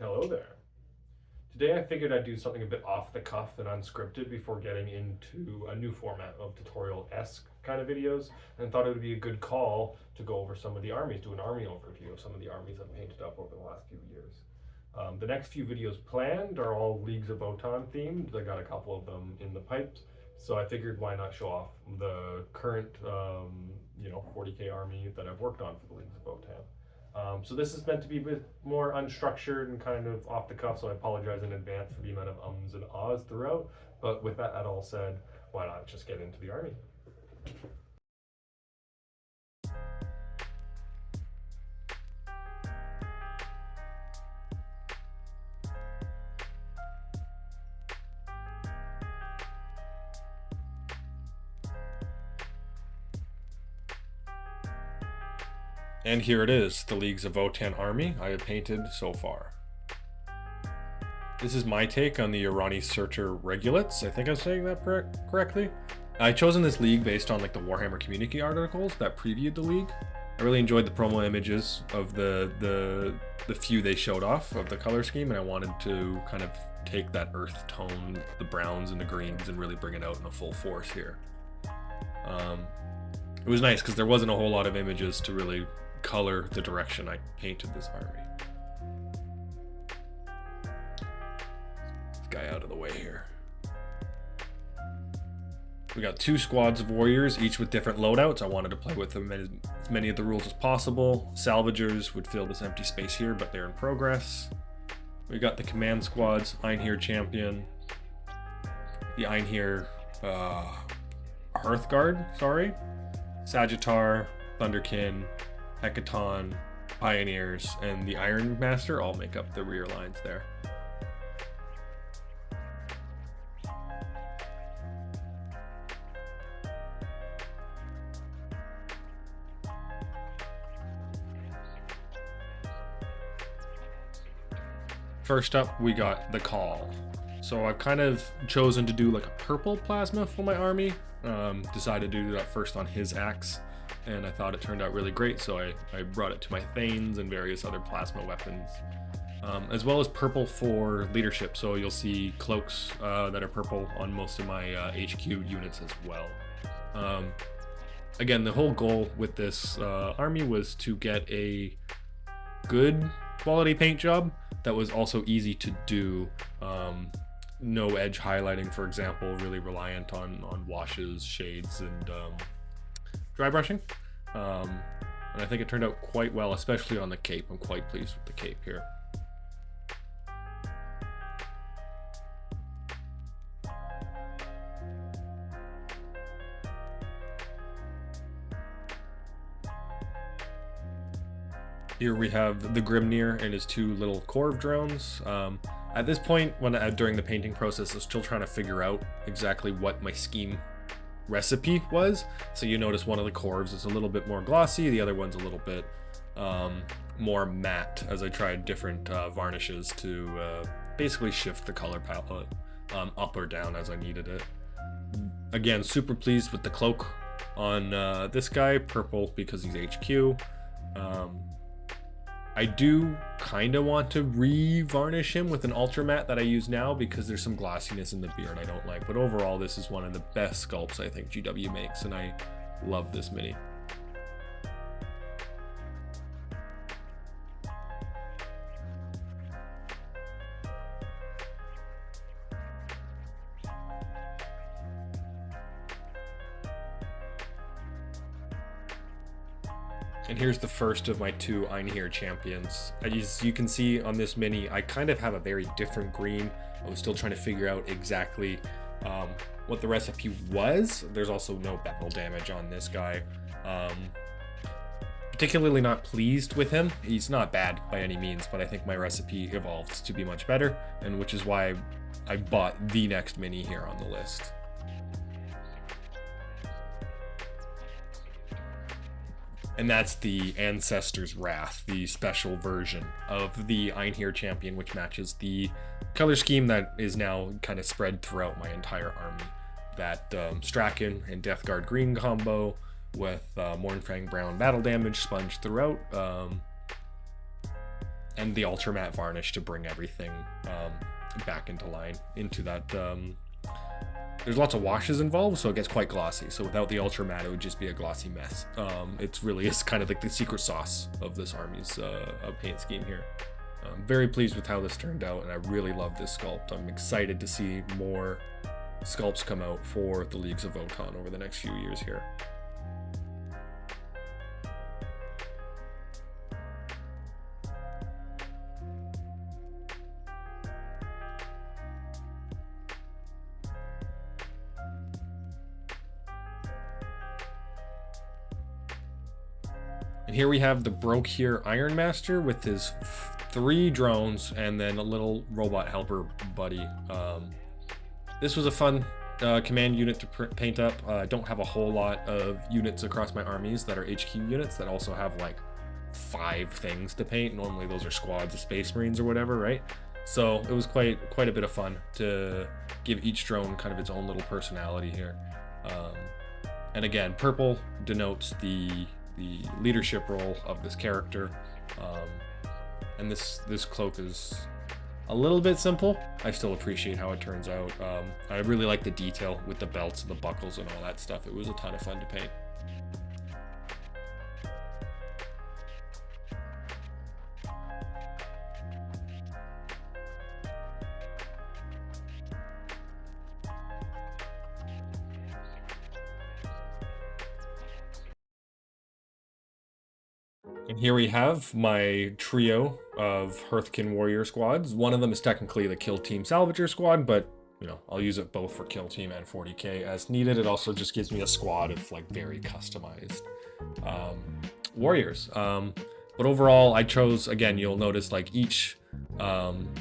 Hello there. Today I figured I'd do something a bit off the cuff and unscripted before getting into a new format of tutorial-esque kind of videos, and thought it would be a good call to go over some of the armies, do an army overview of some of the armies I've painted up over the last few years. The next few videos planned are all Leagues of Votann themed. I got a couple of them in the pipes, so I figured why not show off the current 40k army that I've worked on for the Leagues of Votann. So this is meant to be a bit more unstructured and kind of off the cuff, so I apologize in advance for the amount of ums and ahs throughout. But with that all said, why not just get into the army? And here it is, the Leagues of Votann army I have painted so far. This is my take on the Irani Searcher Regulates. I think I'm saying that correctly. I chosen this league based on like the Warhammer community articles that previewed the league. I really enjoyed the promo images of the few they showed off of the color scheme, and I wanted to kind of take that earth tone, the browns and the greens, and really bring it out in a full force here. It was nice because there wasn't a whole lot of images to really color the direction I painted this army. This guy out of the way here. We got two squads of warriors, each with different loadouts. I wanted to play with them as many of the rules as possible. Salvagers would fill this empty space here, but they're in progress. We got the command squads, Einhyr Champion, the Einhyr Hearthguard, Sagittar, Thunderkyn, Hekaton, Pioneers, and the Iron Master all make up the rear lines there. First up, we got the Kahl. So I've kind of chosen to do like a purple plasma for my army. Decided to do that first on his axe, and I thought it turned out really great, so I brought it to my Thanes and various other plasma weapons. As well as purple for leadership, so you'll see cloaks that are purple on most of my HQ units as well. Again, the whole goal with this army was to get a good quality paint job that was also easy to do. No edge highlighting, for example, really reliant on washes, shades, and dry brushing. And I think it turned out quite well, especially on the cape. I'm quite pleased with the cape here. Here we have the Grimnyr and his two little Corv drones. At this point, during the painting process, I was still trying to figure out exactly what my scheme recipe was. So you notice one of the Corvs is a little bit more glossy, the other one's a little bit more matte, as I tried different varnishes to basically shift the color palette up or down as I needed it. Again, super pleased with the cloak on this guy, purple because he's HQ. I do kind of want to re-varnish him with an ultra matte that I use now because there's some glossiness in the beard I don't like. But overall, this is one of the best sculpts I think GW makes, and I love this mini. And here's the first of my two Einhyr Champions. As you can see on this mini, I kind of have a very different green. I was still trying to figure out exactly what the recipe was. There's also no battle damage on this guy. Particularly not pleased with him. He's not bad by any means, but I think my recipe evolved to be much better, and which is why I bought the next mini here on the list. And that's the Ancestor's Wrath, the special version of the Einhyr Champion, which matches the color scheme that is now kind of spread throughout my entire army. That Strachan and Death Guard green combo with Mournfang brown battle damage sponged throughout. and the ultra matte varnish to bring everything back into line, into that. There's lots of washes involved, so it gets quite glossy. So without the ultra matte, it would just be a glossy mess. It's really, it's kind of like the secret sauce of this army's paint scheme here. I'm very pleased with how this turned out, and I really love this sculpt. I'm excited to see more sculpts come out for the Leagues of Votann over the next few years here. And here we have the Grimnyr Iron Master with his 3 drones and then a little robot helper buddy. This was a fun command unit to paint up. I don't have a whole lot of units across my armies that are HQ units that also have like 5 things to paint. Normally those are squads of Space Marines or whatever, right? So it was quite a bit of fun to give each drone kind of its own little personality here. And again, purple denotes the leadership role of this character, and this cloak is a little bit simple. I still appreciate how it turns out. I really like the detail with the belts and the buckles and all that stuff. It was a ton of fun to paint. And here we have my trio of Hearthguard warrior squads. One of them is technically the Kill Team Salvager squad, but you know, I'll use it both for Kill Team and 40k as needed. It also just gives me a squad of like very customized warriors. But overall, I chose, again, you'll notice like each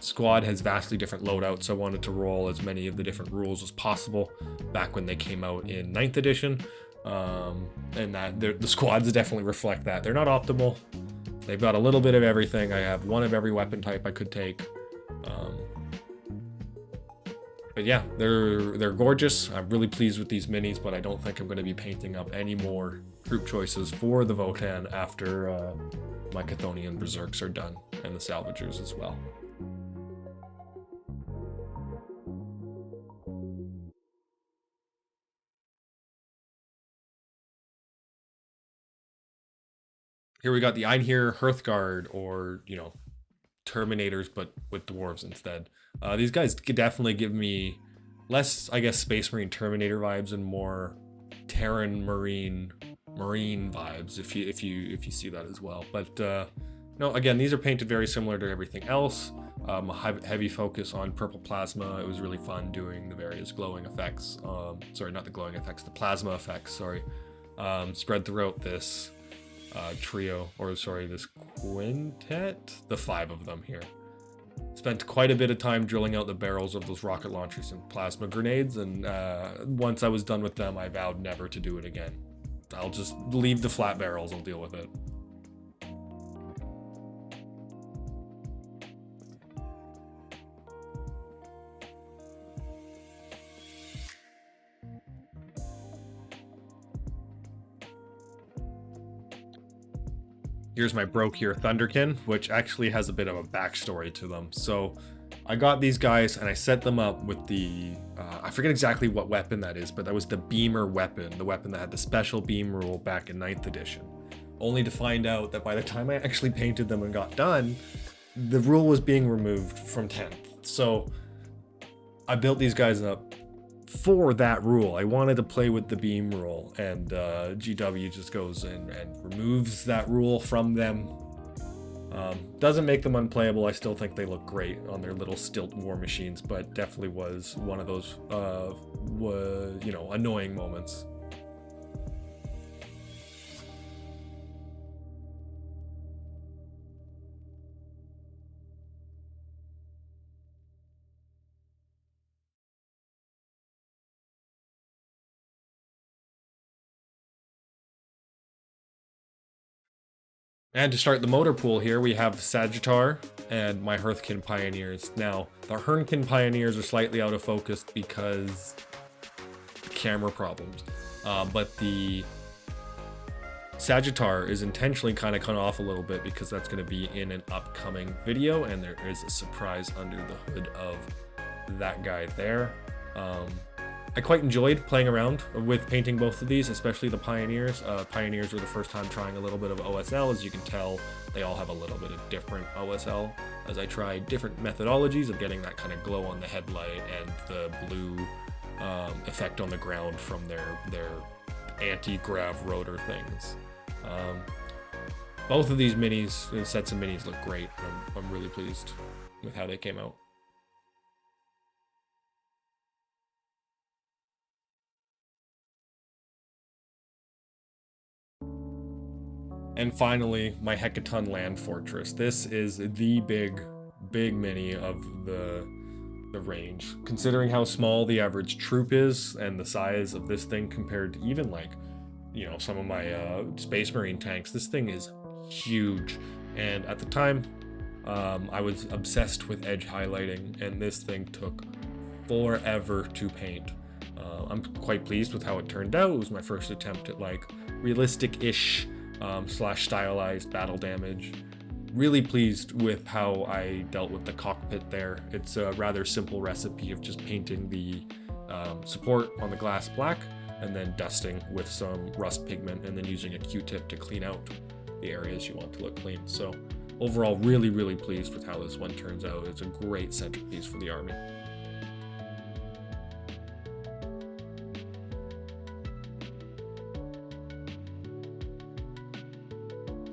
squad has vastly different loadouts. I wanted to roll as many of the different rules as possible back when they came out in 9th edition. And that the squads definitely reflect that. They're not optimal. They've got a little bit of everything. I have one of every weapon type I could take. But yeah, they're gorgeous. I'm really pleased with these minis, but I don't think I'm going to be painting up any more group choices for the Votann after my Chthonian Berserks are done, and the Salvagers as well. Here we got the Einhyr Hearthguard, or, you know, Terminators, but with dwarves instead. These guys could definitely give me less, I guess, Space Marine Terminator vibes and more Terran Marine vibes, if you see that as well. But no, again, these are painted very similar to everything else. A heavy focus on purple plasma. It was really fun doing the various glowing effects. Sorry, not the glowing effects, the plasma effects. Sorry, spread throughout this trio, or sorry, this quintet, the 5 of them here. Spent quite a bit of time drilling out the barrels of those rocket launchers and plasma grenades, and once I was done with them, I vowed never to do it again. I'll just leave the flat barrels, I'll deal with it. Here's my Grimnyr Thunderkyn, which actually has a bit of a backstory to them. So I got these guys and I set them up with the, I forget exactly what weapon that is, but that was the Beamer weapon, the weapon that had the special beam rule back in 9th edition. Only to find out that by the time I actually painted them and got done, the rule was being removed from 10th. So I built these guys up for that rule. I wanted to play with the beam rule, and GW just goes in and removes that rule from them. Doesn't make them unplayable. I still think they look great on their little stilt war machines, but definitely was one of those you know, annoying moments. And to start the motor pool here, we have Sagittar and my Hearthguard Pioneers. Now, the Hearthguard Pioneers are slightly out of focus because camera problems, but the Sagittar is intentionally kind of cut off a little bit because that's going to be in an upcoming video, and there is a surprise under the hood of that guy there. I quite enjoyed playing around with painting both of these, especially the Pioneers. Pioneers were the first time trying a little bit of OSL. As you can tell, they all have a little bit of different OSL, as I tried different methodologies of getting that kind of glow on the headlight and the blue effect on the ground from their anti-grav rotor things. Both of these minis, sets of minis, look great. I'm really pleased with how they came out. And finally, my Hekaton Land Fortress. This is the big mini of the range. Considering how small the average troop is and the size of this thing compared to even like, you know, some of my Space Marine tanks, this thing is huge. And at the time, I was obsessed with edge highlighting, and this thing took forever to paint. I'm quite pleased with how it turned out. It was my first attempt at like realistic-ish / stylized battle damage. Really pleased with how I dealt with the cockpit there. It's a rather simple recipe of just painting the support on the glass black and then dusting with some rust pigment and then using a Q-tip to clean out the areas you want to look clean. So overall, really pleased with how this one turns out. It's a great centerpiece for the army.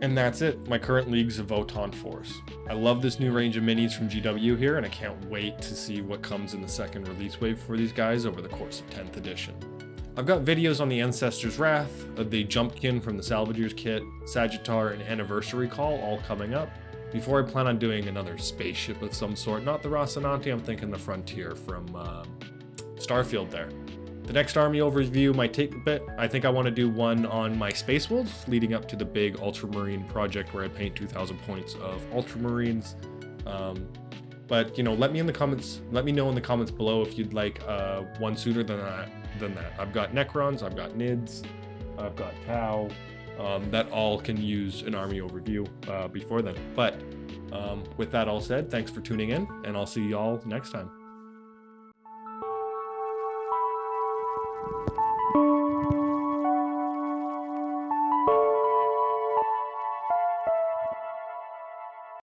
And that's it, my current leagues of Votann force. I love this new range of minis from GW here, and I can't wait to see what comes in the second release wave for these guys over the course of 10th edition. I've got videos on the Ancestor's Wrath, the Jumpkin from the Salvagers kit, Sagittar, and Anniversary Call all coming up, before I plan on doing another spaceship of some sort. Not the Rocinante, I'm thinking the Frontier from Starfield there. The next army overview might take a bit. I think I want to do one on my Space Wolves, leading up to the big Ultramarine project where I paint 2,000 points of Ultramarines. But you know, let me know in the comments below if you'd like one sooner than that. I've got Necrons, I've got Nids, I've got Tau, that all can use an army overview before then. But with that all said, thanks for tuning in, and I'll see y'all next time.